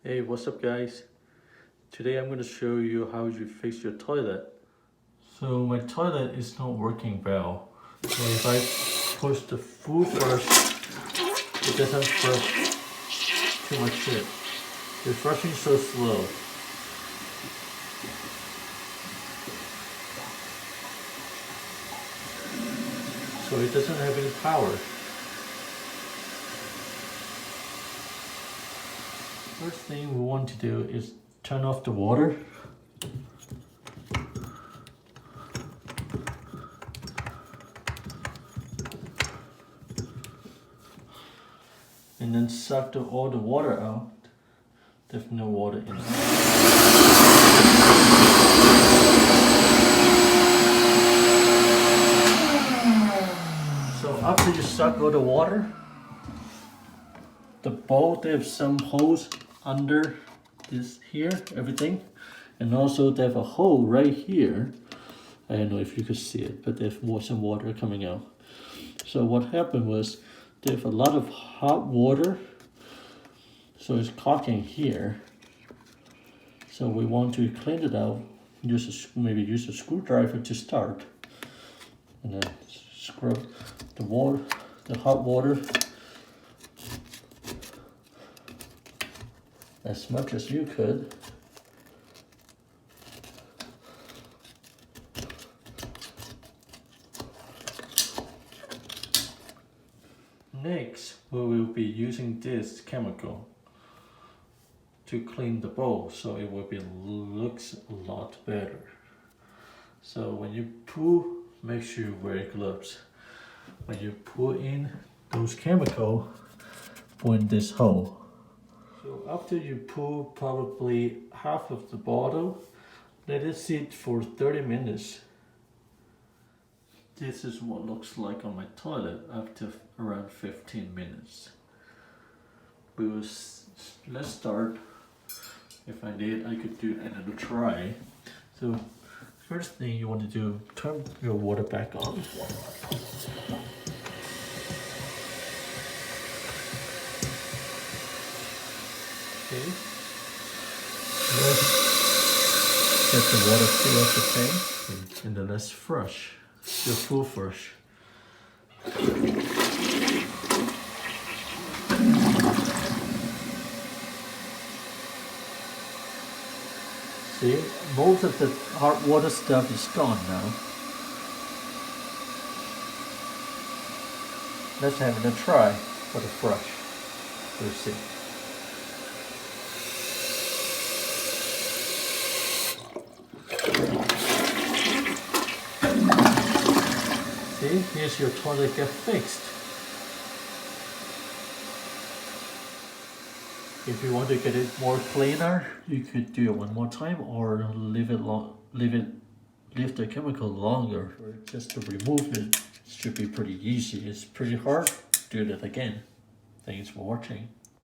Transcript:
Hey, what's up guys? Today I'm going to show you how you fix your toilet. So my toilet is not working well. So if I push the full flush, it doesn't flush too much shit. It's flushing so slow. So it doesn't have any power. First thing we want to do is turn off the water. And then suck all the water out. There's no water in it. So after you suck all the water, the bowl, they have some holes under this here, everything. And also they have a hole right here. I don't know if you could see it, but there's some water coming out. So what happened was there's a lot of hot water, so it's clogging here. So we want to clean it out. Maybe use a screwdriver to start, and then scrub the hot water as much as you could. Next, we will be using this chemical to clean the bowl, so it will looks a lot better. So when you pull, make sure you wear gloves. When you pull in those chemical, put in this hole. So after you pull probably half of the bottle, let it sit for 30 minutes. This is what it looks like on my toilet after around 15 minutes. Let's start. If I need, I could do another try. So first thing you want to do, turn your water back on. Okay. Let's get the water fill up the tank, and then let's flush. Your full flush. See, most of the hot water stuff is gone now. Let's have a try for the flush. We'll see. See, here's your toilet get fixed. If you want to get it more cleaner, you could do it one more time or leave the chemical longer. Just to remove it should be pretty easy. It's pretty hard. Do that again. Thanks for watching.